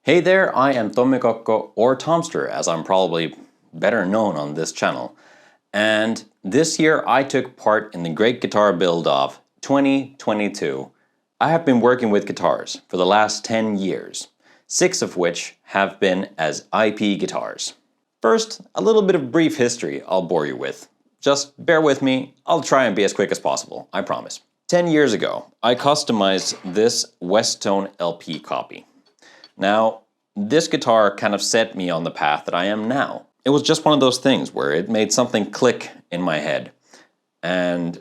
Hey there, I am Tommikokko, or Tomster, as I'm probably better known on this channel. And this year I took part in the Great Guitar Build-Off 2022. I have been working with guitars for the last 10 years, 6 of which have been as IP guitars. First, a little bit of brief history I'll bore you with. Just bear with me, I'll try and be as quick as possible, I promise. 10 years ago, I customized this Westone LP copy. Now, this guitar kind of set me on the path that I am now. It was just one of those things where it made something click in my head and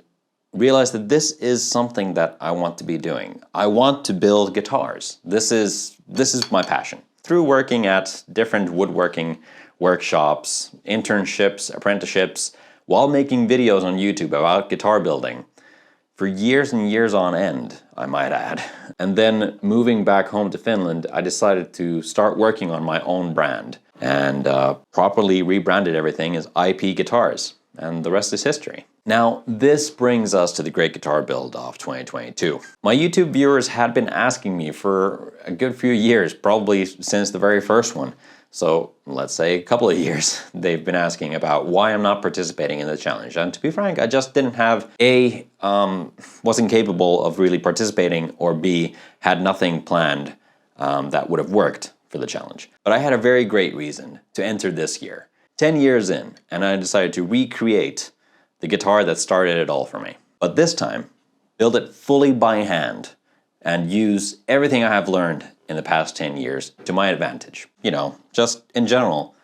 realized that this is something that I want to be doing. I want to build guitars. This is my passion. Through working at different woodworking workshops, internships, apprenticeships, while making videos on YouTube about guitar building, for years and years on end, I might add. And then moving back home to Finland, I decided to start working on my own brand and properly rebranded everything as IP Guitars. And the rest is history. Now, this brings us to the Great Guitar Build-Off 2022. My YouTube viewers had been asking me for a good few years, probably since the very first one. So let's say a couple of years, they've been asking about why I'm not participating in the challenge. And to be frank, I just didn't have A, wasn't capable of really participating, or B, had nothing planned that would have worked for the challenge. But I had a very great reason to enter this year. 10 years in, and I decided to recreate the guitar that started it all for me. But this time, build it fully by hand and use everything I have learned in the past 10 years to my advantage. You know, just in general,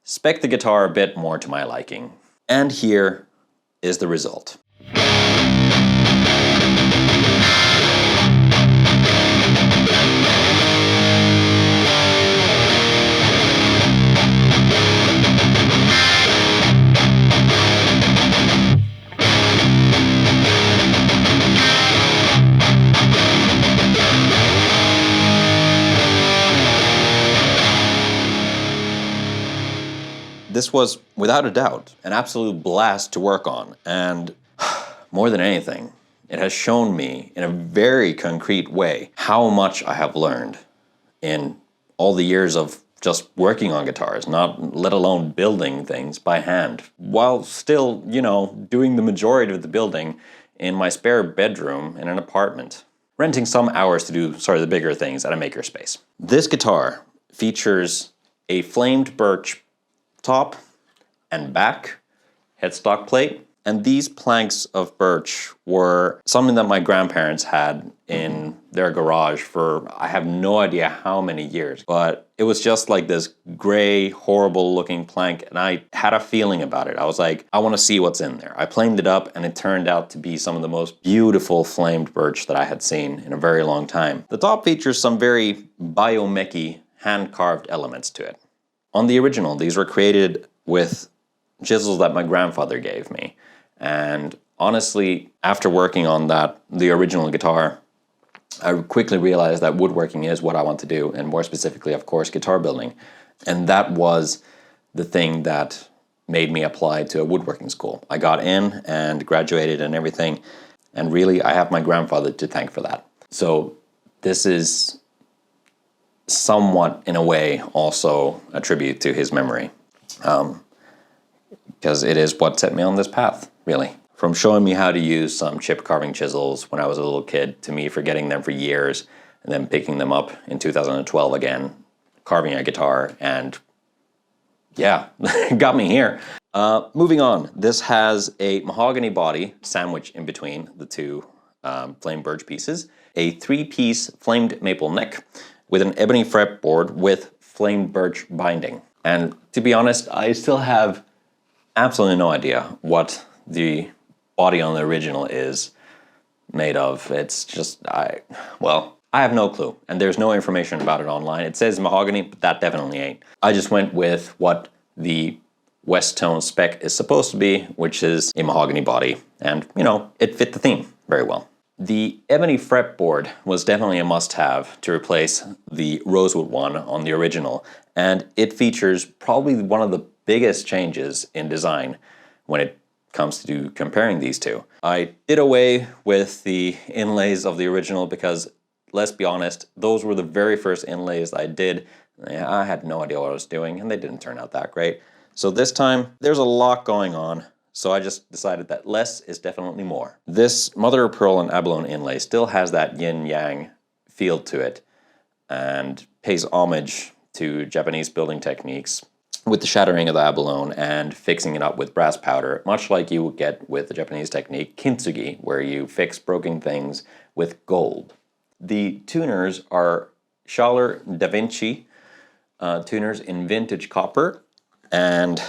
spec the guitar a bit more to my liking. And here is the result. This was, without a doubt, an absolute blast to work on, and more than anything, it has shown me in a very concrete way how much I have learned in all the years of just working on guitars, not let alone building things by hand, while still, you know, doing the majority of the building in my spare bedroom in an apartment, renting some hours to do the bigger things at a makerspace. This guitar features a flamed birch top and back headstock plate, and these planks of birch were something that my grandparents had in their garage for I have no idea how many years, but it was just like this gray, horrible looking plank, and I had a feeling about it. I was like, I want to see what's in there. I planed it up, and it turned out to be some of the most beautiful flamed birch that I had seen in a very long time. The top features some very biomechy hand-carved elements to it. On the original, these were created with chisels that my grandfather gave me. And honestly, after working on the original guitar, I quickly realized that woodworking is what I want to do, and more specifically, of course, guitar building. And that was the thing that made me apply to a woodworking school. I got in and graduated and everything, and really, I have my grandfather to thank for that. So this is somewhat, in a way, also a tribute to his memory. Because it is what set me on this path, really. From showing me how to use some chip carving chisels when I was a little kid, to me forgetting them for years, and then picking them up in 2012 again, carving a guitar, and yeah, got me here. Moving on, this has a mahogany body sandwiched in between the two flame birch pieces, a 3-piece flamed maple neck, with an ebony fretboard with flamed birch binding. And to be honest, I still have absolutely no idea what the body on the original is made of. It's just, I have no clue, and there's no information about it online. It says mahogany, but that definitely ain't. I just went with what the Westone spec is supposed to be, which is a mahogany body, and, you know, it fit the theme very well. The ebony fretboard was definitely a must-have to replace the rosewood one on the original, and it features probably one of the biggest changes in design when it comes to comparing these two. I did away with the inlays of the original because, let's be honest, those were the very first inlays I did Yeah, I had no idea what I was doing, and they didn't turn out that great. So this time, there's a lot going on, so I just decided that less is definitely more. This mother of pearl and abalone inlay still has that yin-yang feel to it, and pays homage to Japanese building techniques with the shattering of the abalone and fixing it up with brass powder, much like you would get with the Japanese technique kintsugi, where you fix broken things with gold. The tuners are Schaller Da Vinci tuners in vintage copper, and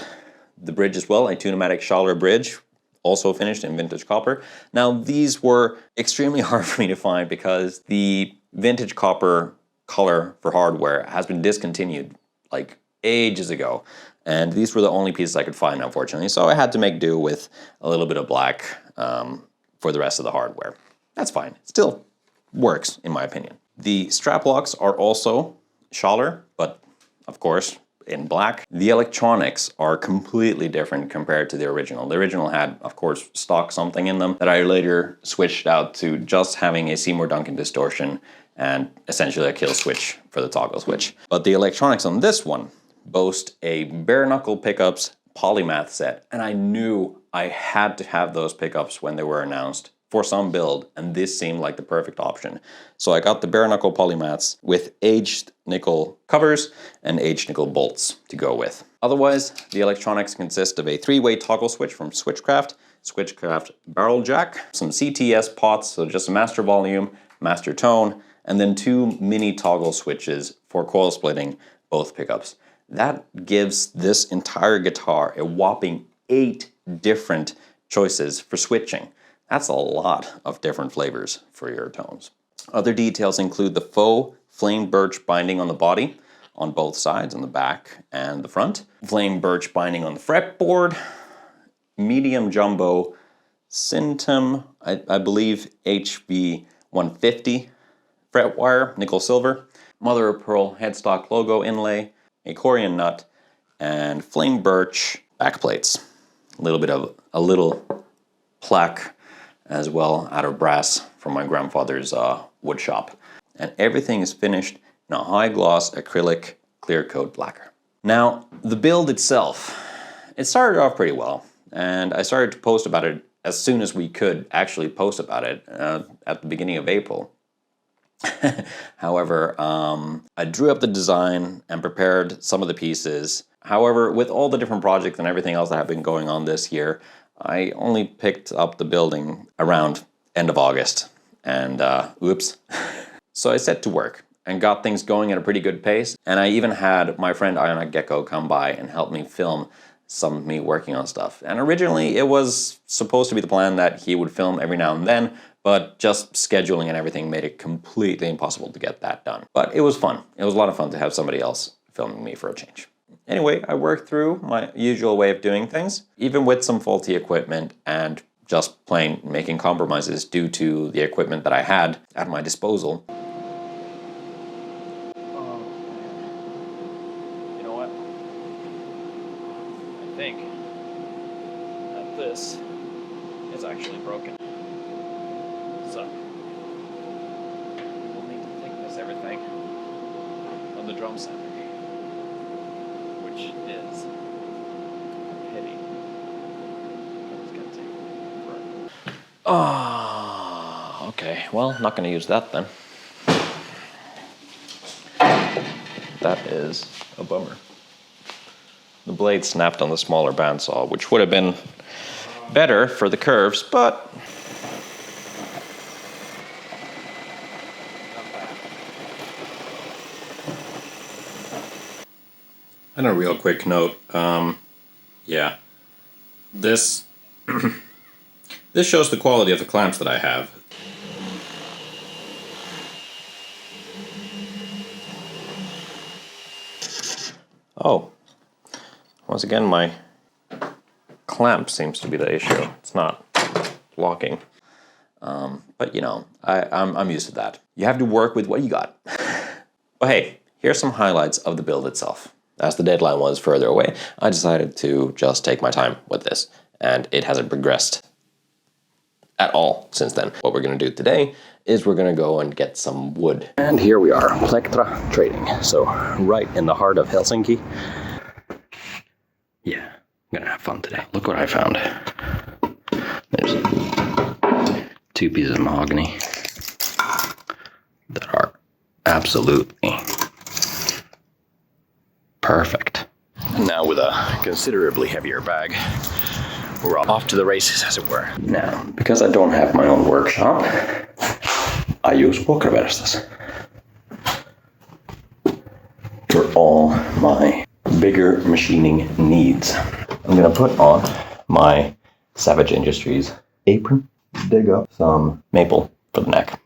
the bridge as well, a Tune-o-matic Schaller bridge, also finished in vintage copper. Now, these were extremely hard for me to find because the vintage copper color for hardware has been discontinued like ages ago, and these were the only pieces I could find, unfortunately, so I had to make do with a little bit of black for the rest of the hardware. That's fine. It still works, in my opinion. The strap locks are also Schaller, but of course in black. The electronics are completely different compared to the original. The original had, of course, stock something in them that I later switched out to just having a Seymour Duncan distortion and essentially a kill switch for the toggle switch. But the electronics on this one boast a bare knuckle pickups polymath set, and I knew I had to have those pickups when they were announced for some build, and this seemed like the perfect option. So I got the bare knuckle polymaths with aged nickel covers and aged nickel bolts to go with. Otherwise, the electronics consist of a 3-way toggle switch from Switchcraft barrel jack, some CTS pots, so just a master volume, master tone, and then 2 mini toggle switches for coil splitting both pickups. That gives this entire guitar a whopping 8 different choices for switching. That's a lot of different flavors for your tones. Other details include the faux flame birch binding on the body, on both sides, on the back and the front. Flame birch binding on the fretboard. Medium jumbo Cintum, I believe HV 150 fret wire, nickel silver. Mother of pearl headstock logo inlay, a Corian nut, and flame birch backplates. A little plaque as well out of brass from my grandfather's wood shop. And everything is finished in a high gloss acrylic clear coat lacquer. Now, the build itself, it started off pretty well, and I started to post about it as soon as we could actually post about it at the beginning of April. However, I drew up the design and prepared some of the pieces. However, with all the different projects and everything else that have been going on this year, I only picked up the building around end of August, and oops. So I set to work and got things going at a pretty good pace, and I even had my friend Ionic Gecko come by and help me film some of me working on stuff. And originally it was supposed to be the plan that he would film every now and then, but just scheduling and everything made it completely impossible to get that done. But it was fun. It was a lot of fun to have somebody else filming me for a change. Anyway, I worked through my usual way of doing things, even with some faulty equipment and just plain making compromises due to the equipment that I had at my disposal. You know what? I think that this is actually broken. So, we'll need to thickness everything on the drum set, which is a pity. It's gonna take forever. Oh, okay. Well, not gonna use that then. That is a bummer. The blade snapped on the smaller bandsaw, which would have been better for the curves, but and a real quick note, yeah, this this shows the quality of the clamps that I have. Oh, once again, my clamp seems to be the issue. It's not locking. But you know, I'm used to that. You have to work with what you got. But hey, here's some highlights of the build itself. As the deadline was further away, I decided to just take my time with this, and it hasn't progressed at all since then. What we're gonna do today is we're gonna go and get some wood. And here we are, Plektra Trading. So right in the heart of Helsinki. Yeah, I'm gonna have fun today. Look what I found. There's 2 pieces of mahogany that are absolutely perfect. And now with a considerably heavier bag, we're off to the races, as it were. Now, because I don't have my own workshop, I use vuokraverstas for all my bigger machining needs. I'm gonna put on my Savage Industries apron, dig up some maple for the neck,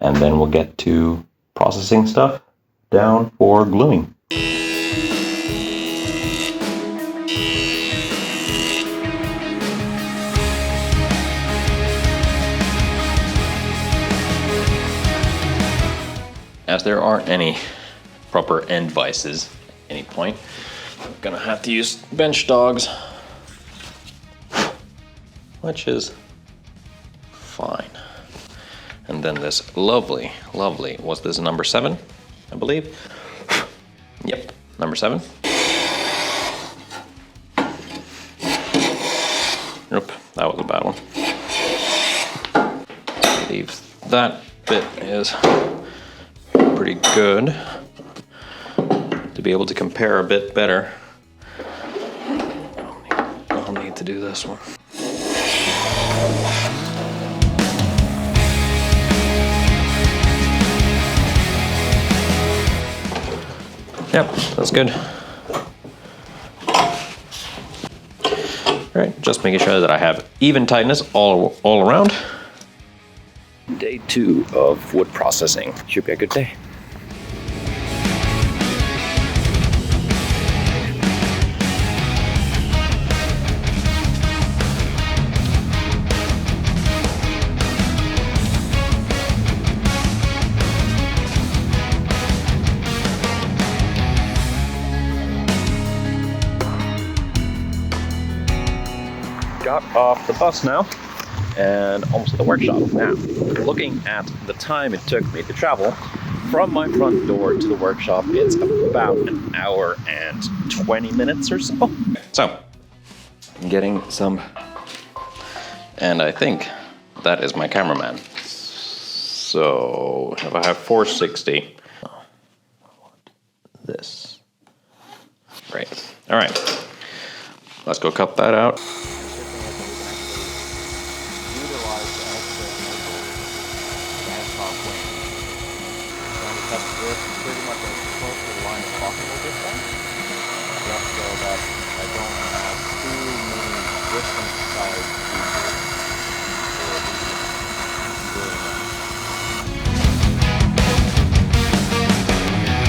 and then we'll get to processing stuff down for gluing. As there aren't any proper end vices at any point, I'm gonna have to use bench dogs, which is fine. And then this lovely, was this number 7, I believe? Yep, number 7. Nope, that was a bad one. I believe that bit is pretty good to be able to compare a bit better. I'll need to do this one. Yep, that's good. All right, just making sure that I have even tightness all around. Day 2 of wood processing. Should be a good day. Got off the bus now and almost at the workshop. Now, looking at the time it took me to travel from my front door to the workshop, it's about an hour and 20 minutes or so. So, I'm getting some, and I think that is my cameraman. So, if I have 460, this. Great. All right, let's go cut that out. Pretty much as close to the line as possible this time, just so that I don't have too many different size pieces.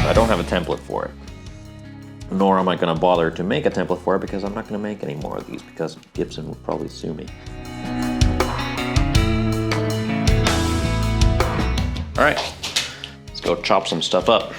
I don't have a template for it, nor am I going to bother to make a template for it because I'm not going to make any more of these because Gibson will probably sue me. All right. Let's go chop some stuff up.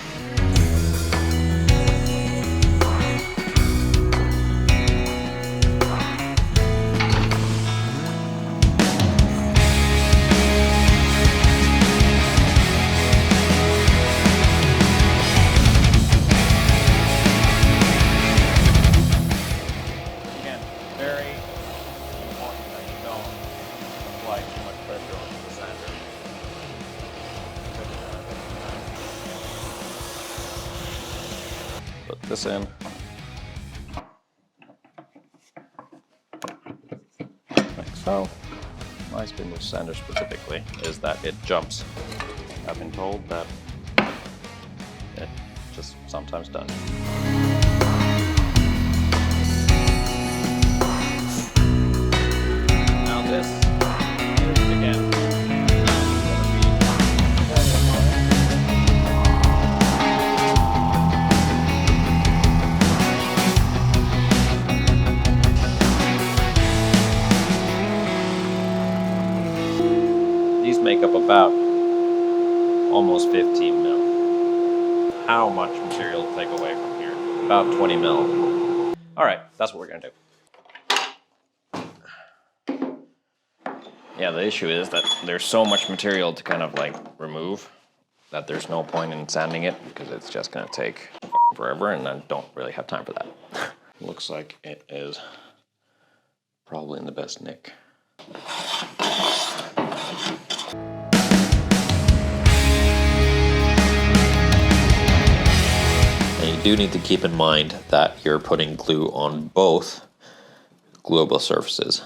Again, very important that you don't apply too much pressure onto the sander. Put this in. Like so. My spindle sander specifically is that it jumps. I've been told that it just sometimes does. Now this is again make up about almost 15 mil. How much material to take away from here? About 20 mil. All right, that's what we're gonna do. Yeah, the issue is that there's so much material to kind of like remove that there's no point in sanding it because it's just gonna take forever and I don't really have time for that. Looks like it is probably in the best nick. And you do need to keep in mind that you're putting glue on both glueable surfaces.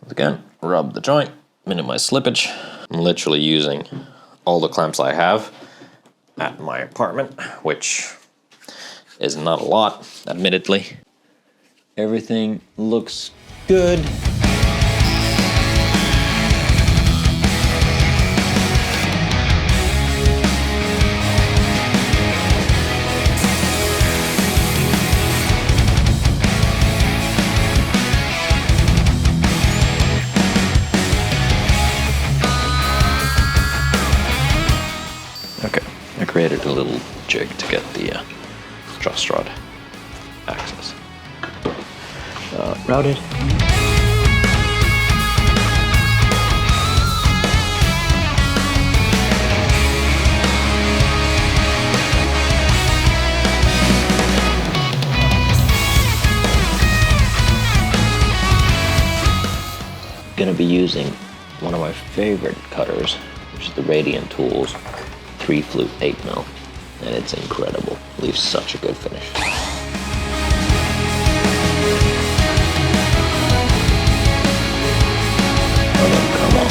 Again, rub the joint, minimize slippage. I'm literally using all the clamps I have at my apartment, which is not a lot, admittedly. Everything looks good. Okay, I created a little jig to get the truss rod access routed. Gonna be using one of my favorite cutters, which is the Radiant Tools 3 flute 8mm, and it's incredible. Leaves such a good finish. Oh no, come on.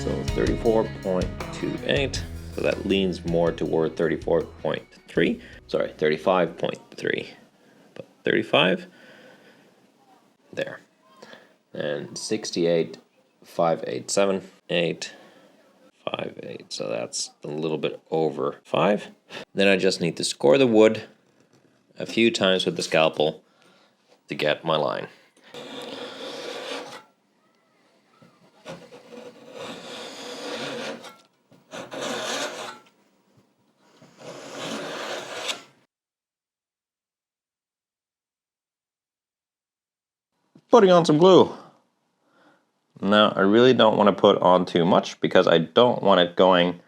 So 34.28, so that leans more toward 34.3, sorry, 35.3, but 35, there. And 68.587, 8.58, so that's a little bit over 5. Then I just need to score the wood a few times with the scalpel to get my line. Putting on some glue. Now, I really don't want to put on too much because I don't want it going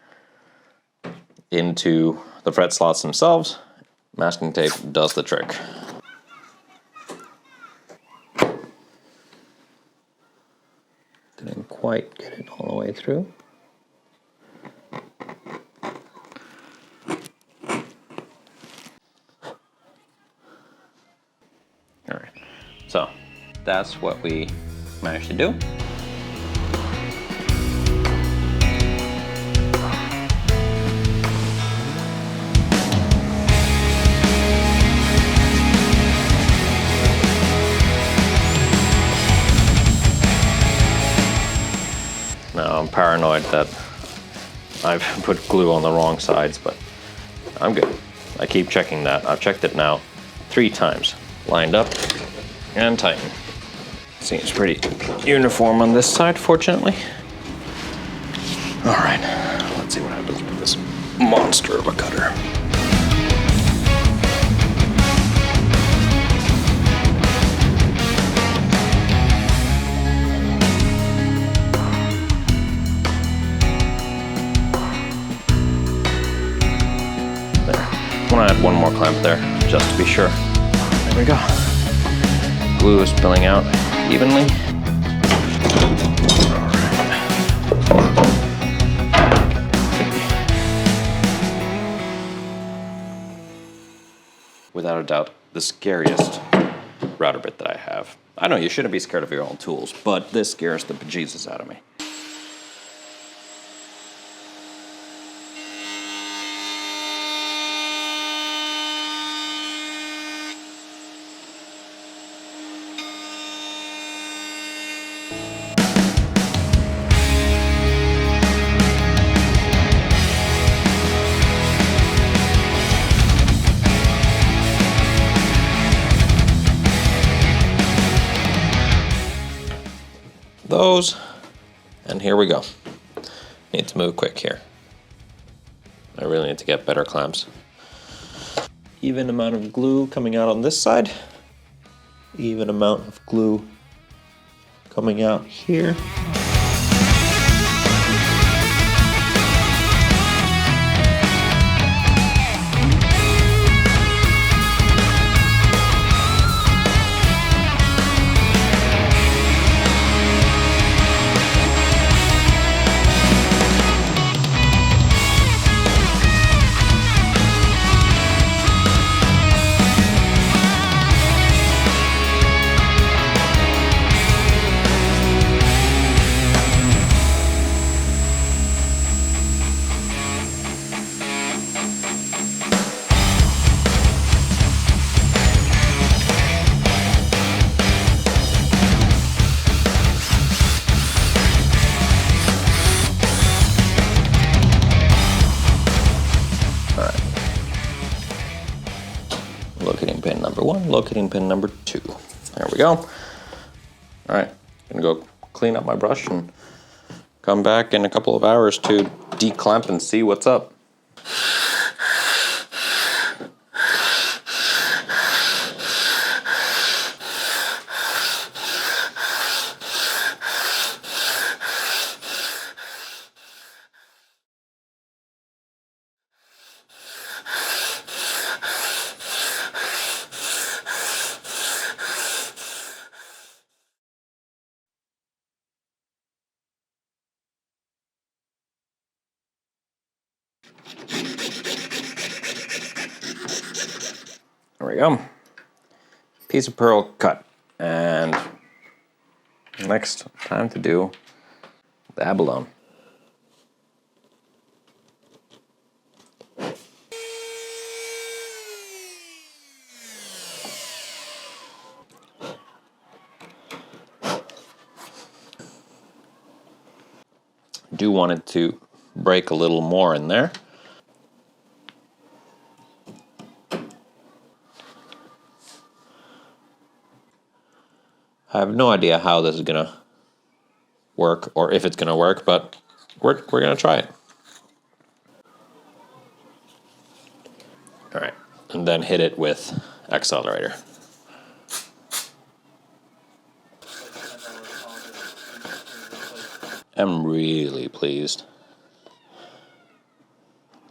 into the fret slots themselves. Masking tape does the trick. Didn't quite get it all the way through. All right, so that's what we managed to do. Now I'm paranoid that I've put glue on the wrong sides, but I'm good. I keep checking that. I've checked it now 3 times. Lined up and tightened. Seems pretty uniform on this side, fortunately. All right, let's see what happens with this monster of a cutter. There. I'm gonna add one more clamp there, just to be sure. There we go. Glue is spilling out evenly. Without a doubt, the scariest router bit that I have. I know you shouldn't be scared of your own tools, but this scares the bejesus out of me. goes. And here we go. Need to move quick here. I really need to get better clamps. Even amount of glue coming out on this side. Even amount of glue coming out here. Locating pin number 1, locating pin number 2. There we go. All right, I'm gonna go clean up my brush and come back in a couple of hours to declamp and see what's up. There we go. Piece of pearl cut. And next, time to do the abalone. Do want it to break a little more in there. I have no idea how this is gonna work or if it's gonna work, but we're gonna try it. All right, and then hit it with accelerator. I'm really pleased.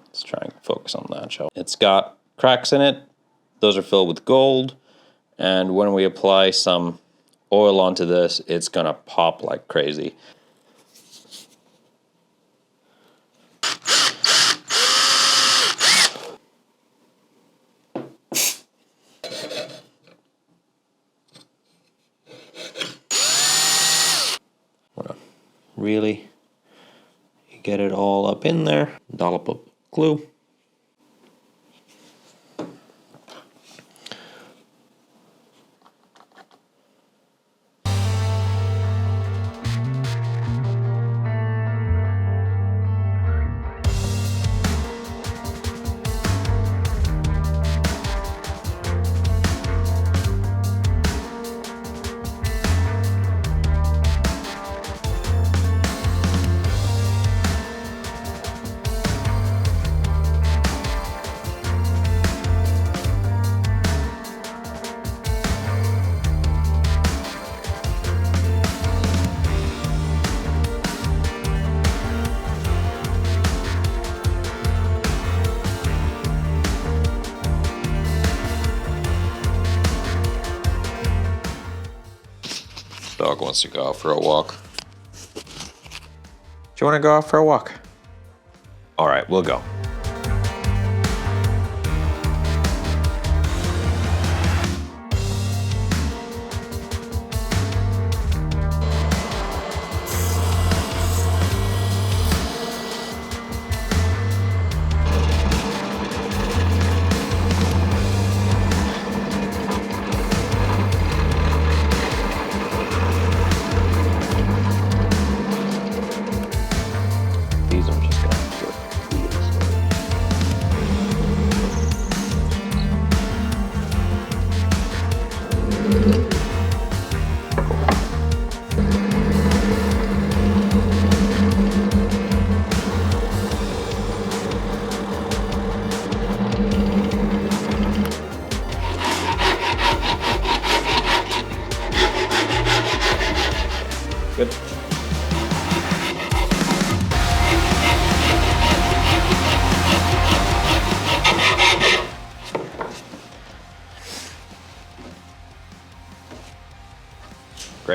Let's try and focus on that, shall we? It's got cracks in it. Those are filled with gold. And when we apply some oil onto this, it's gonna pop like crazy. Really get it all up in there, dollop of glue. Dog wants to go out for a walk. Do you want to go out for a walk? All right, we'll go. These I'm just gonna put these.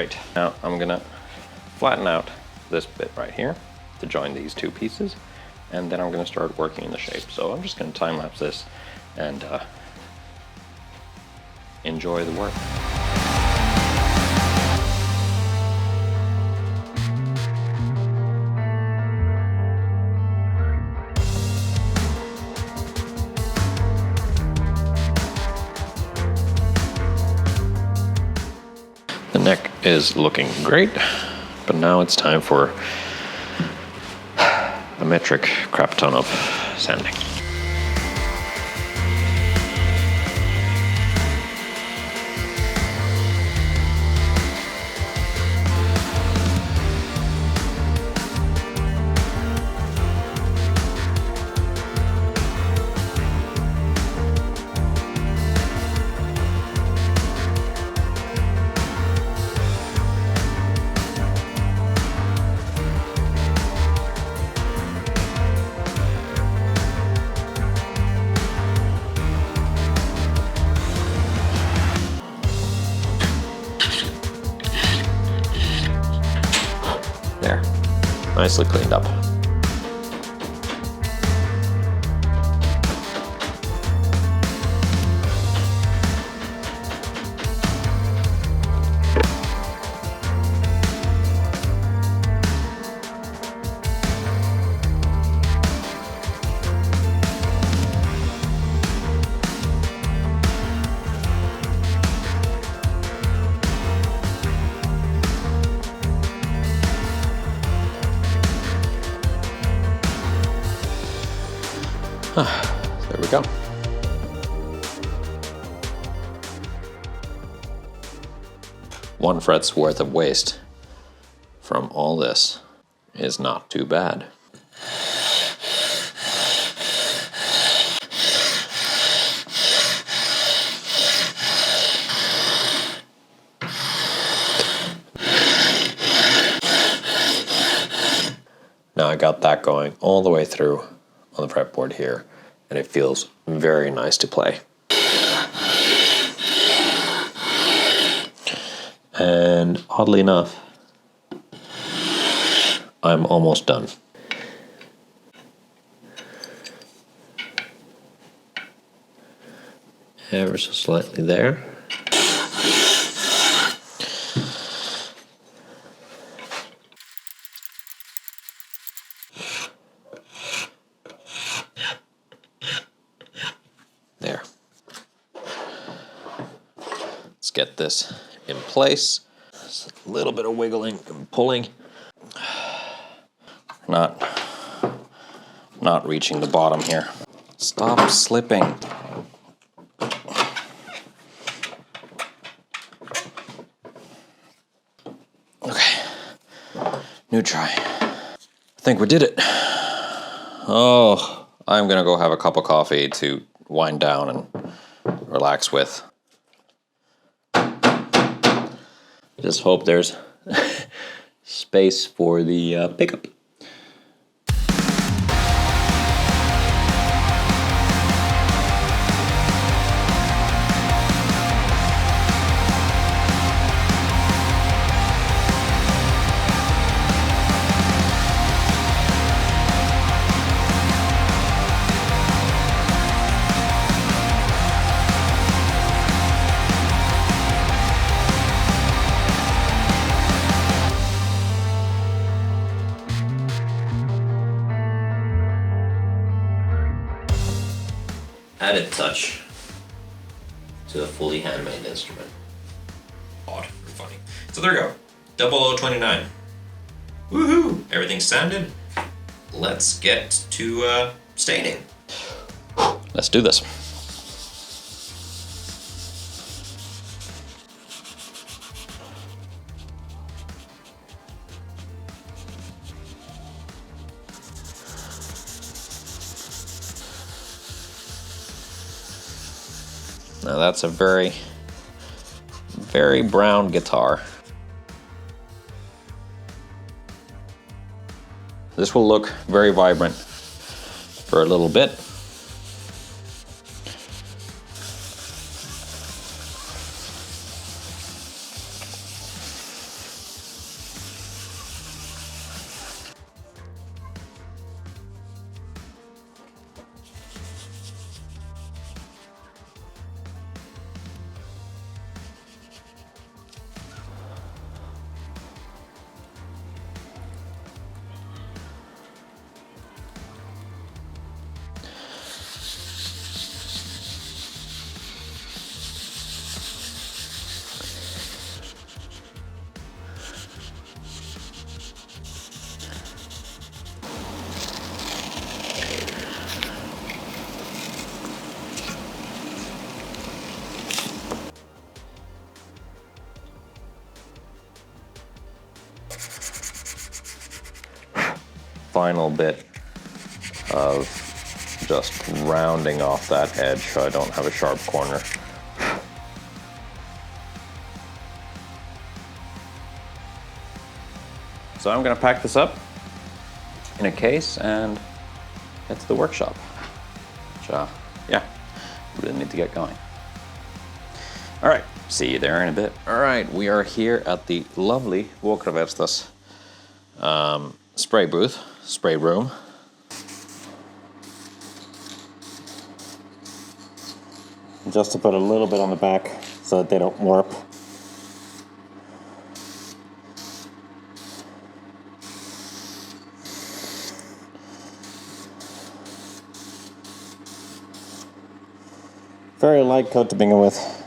Great. Now I'm gonna flatten out this bit right here to join these two pieces, and then I'm gonna start working in the shape. So I'm just gonna time lapse this and enjoy the work. The neck is looking great, but now it's time for a metric crap ton of sanding. There, nicely cleaned up. There we go. One fret's worth of waste from all this is not too bad. Now I got that going all the way through on the fretboard here, and it feels very nice to play. And oddly enough, I'm almost done. Ever so slightly there. There. Let's get this in place. Just a little bit of wiggling and pulling. Not reaching the bottom here. Stop slipping. Okay, new try. I think we did it. Oh, I'm gonna go have a cup of coffee to wind down and relax with. Just hope there's space for the pickup. Added touch to a fully handmade instrument. Odd and funny. So there we go, 0029. Woohoo! Everything's sanded. Let's get to staining. Let's do this. Now that's a very, very brown guitar. This will look very vibrant for a little bit. final bit of just rounding off that edge so I don't have a sharp corner. So I'm gonna pack this up in a case and head to the workshop. Which, yeah, really need to get going. All right, see you there in a bit. All right, we are here at the lovely Vuokraversta's spray booth, spray room. Just to put a little bit on the back so that they don't warp. Very light coat to begin with.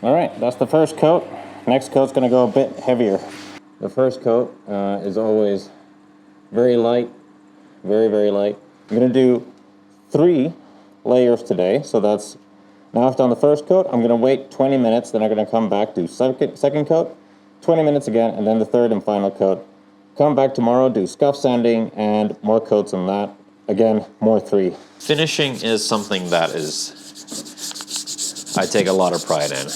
All right, that's the first coat. Next coat's gonna go a bit heavier. The first coat is always very light, very light. I'm gonna do 3 layers today, so that's, now I've done the first coat, I'm gonna wait 20 minutes, then I'm gonna come back, do second coat, 20 minutes again, and then the third and final coat. Come back tomorrow, do scuff sanding and more coats on that. Again, more 3. Finishing is something that I take a lot of pride in.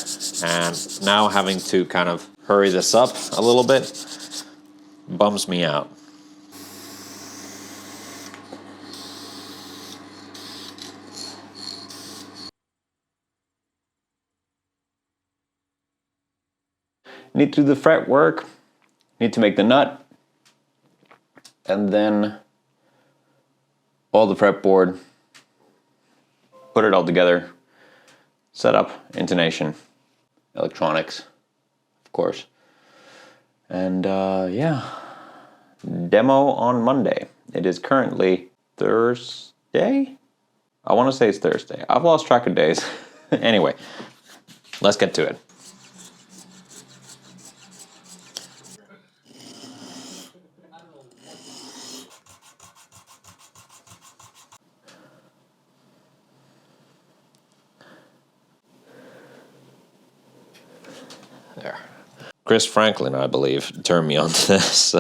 And now having to kind of hurry this up a little bit bums me out. Need to do the fret work, need to make the nut, and then all the fretboard, put it all together, set up, intonation, electronics, of course. And yeah, demo on Monday. It is currently Thursday? I want to say it's Thursday. I've lost track of days. Anyway, let's get to it. There. Chris Franklin, I believe, turned me on to this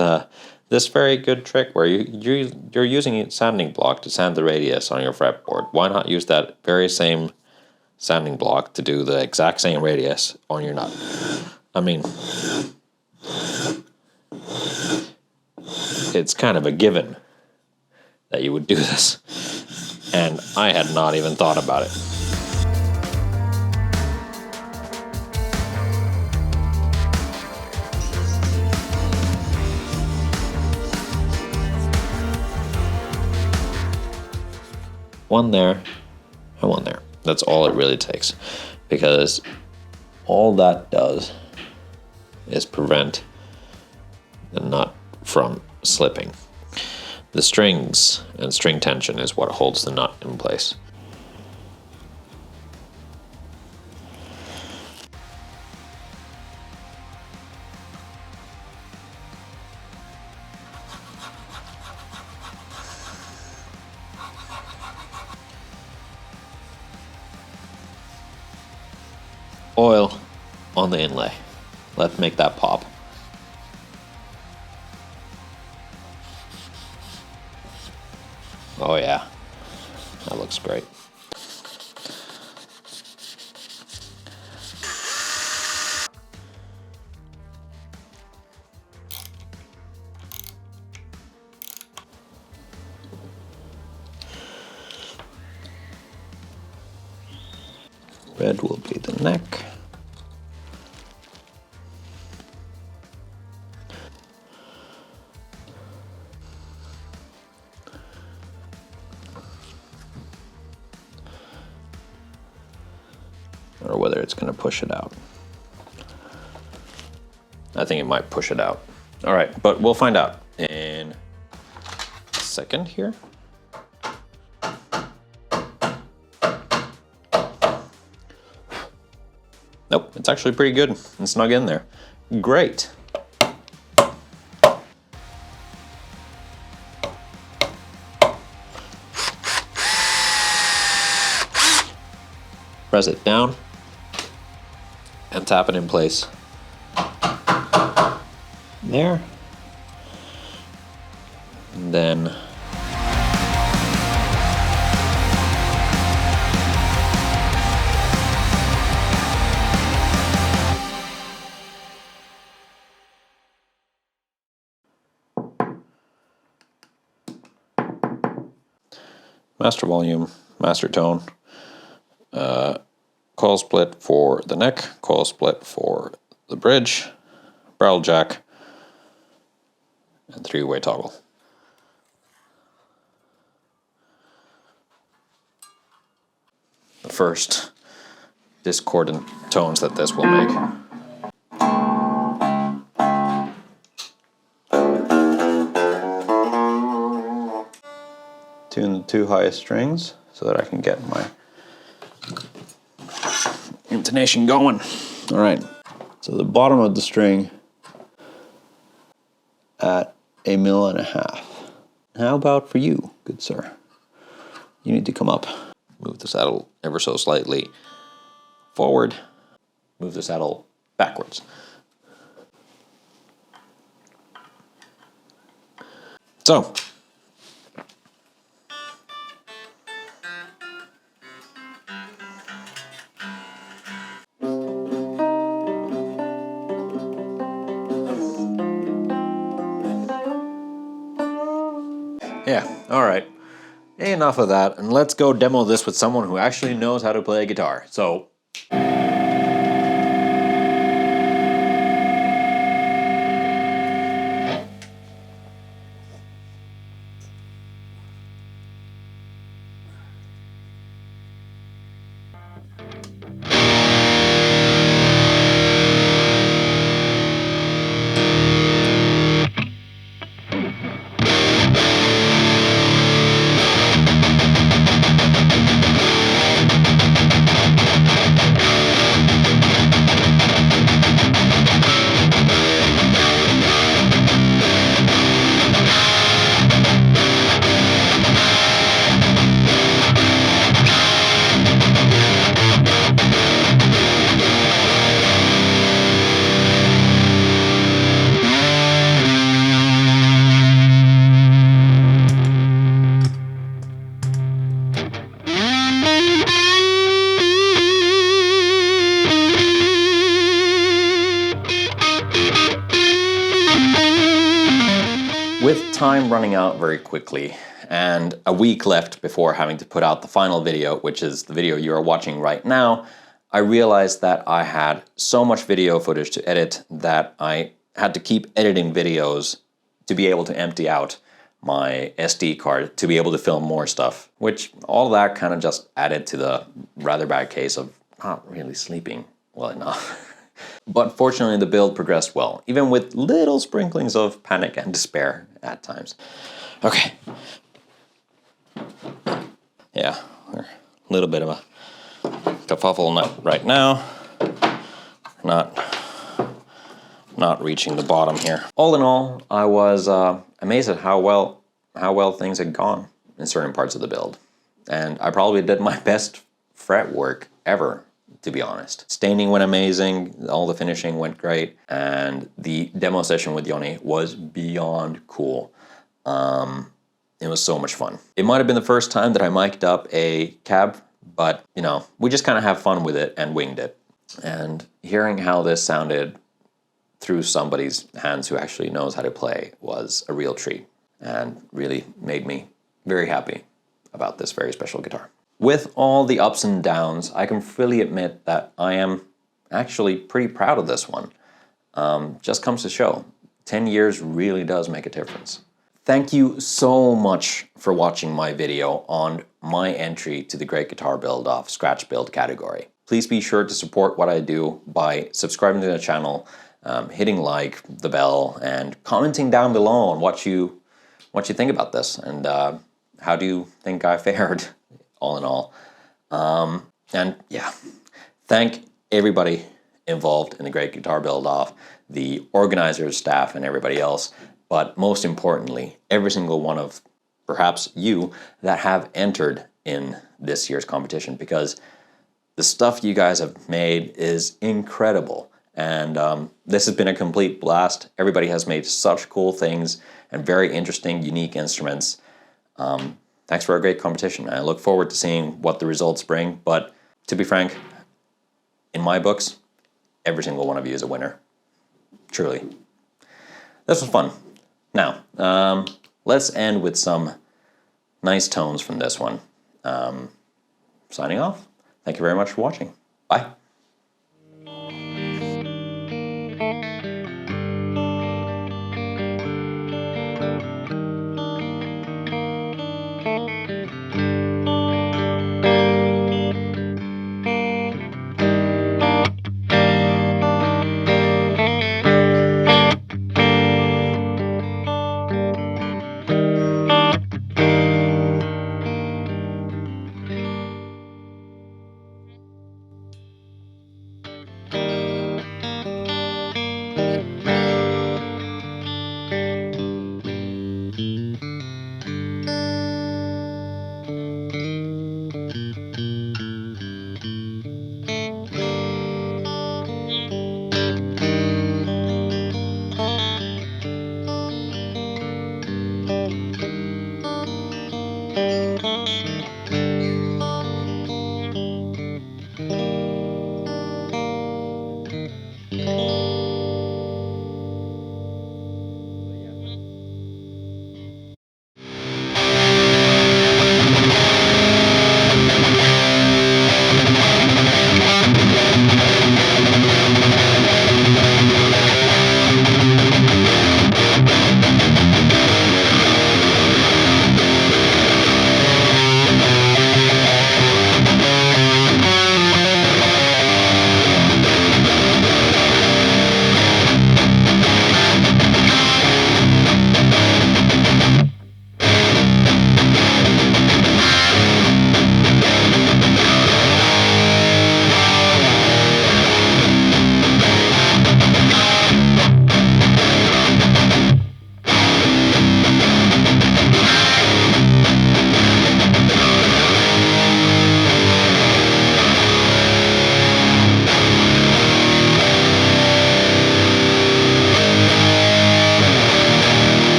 this very good trick where you're using a sanding block to sand the radius on your fretboard. Why not use that very same sanding block to do the exact same radius on your nut? I mean, it's kind of a given that you would do this, and I had not even thought about it. One there, and one there. That's all it really takes, because all that does is prevent the nut from slipping. The strings and string tension is what holds the nut in place. Oil on the inlay. Let's make that pop. Oh yeah, that looks great. Red will be the neck. Or whether it's going to push it out. I think it might push it out. All right, but we'll find out in a second here. Nope, it's actually pretty good and snug in there. Great. press it down, and tap it in place. There. And then master volume, master tone, coil split for the neck, coil split for the bridge, barrel jack, and 3-way toggle. The first discordant tones that this will make. Tune the 2 highest strings so that I can get my intonation going. All right, so the bottom of the string at 1.5 mil. How about for you, good sir? You need to come up. Move the saddle ever so slightly forward. Move the saddle backwards. So, yeah, all right. Enough of that, and let's go demo this with someone who actually knows how to play a guitar. So, with time running out very quickly and a week left before having to put out the final video, which is the video you are watching right now, I realized that I had so much video footage to edit that I had to keep editing videos to be able to empty out my SD card to be able to film more stuff, which all that kind of just added to the rather bad case of not really sleeping well enough. But fortunately, the build progressed well, even with little sprinklings of panic and despair at times. Okay. Yeah, we're a little bit of a kerfuffle right now. Not reaching the bottom here. All in all, I was amazed at how well things had gone in certain parts of the build, and I probably did my best fret work ever, to be honest. Staining went amazing, all the finishing went great, and the demo session with Joni was beyond cool. It was so much fun. It might have been the first time that I mic'd up a cab, but you know, we just kind of have fun with it and winged it. And hearing how this sounded through somebody's hands who actually knows how to play was a real treat and really made me very happy about this very special guitar. With all the ups and downs, I can freely admit that I am actually pretty proud of this one. Just comes to show, 10 years really does make a difference. Thank you so much for watching my video on my entry to the Great Guitar Build-Off Scratch Build category. Please be sure to support what I do by subscribing to the channel, hitting like, the bell, and commenting down below on what you think about this and how do you think I fared, all in all. And yeah, thank everybody involved in the Great Guitar Build-Off, the organizers, staff, and everybody else. But most importantly, every single one of perhaps you that have entered in this year's competition, because The stuff you guys have made is incredible. And this has been a complete blast. Everybody has made such cool things and very interesting, unique instruments. Thanks for a great competition. I look forward to seeing what the results bring. But to be frank, in my books, every single one of you is a winner. Truly. This was fun. Now, let's end with some nice tones from this one. Signing off. Thank you very much for watching. Bye.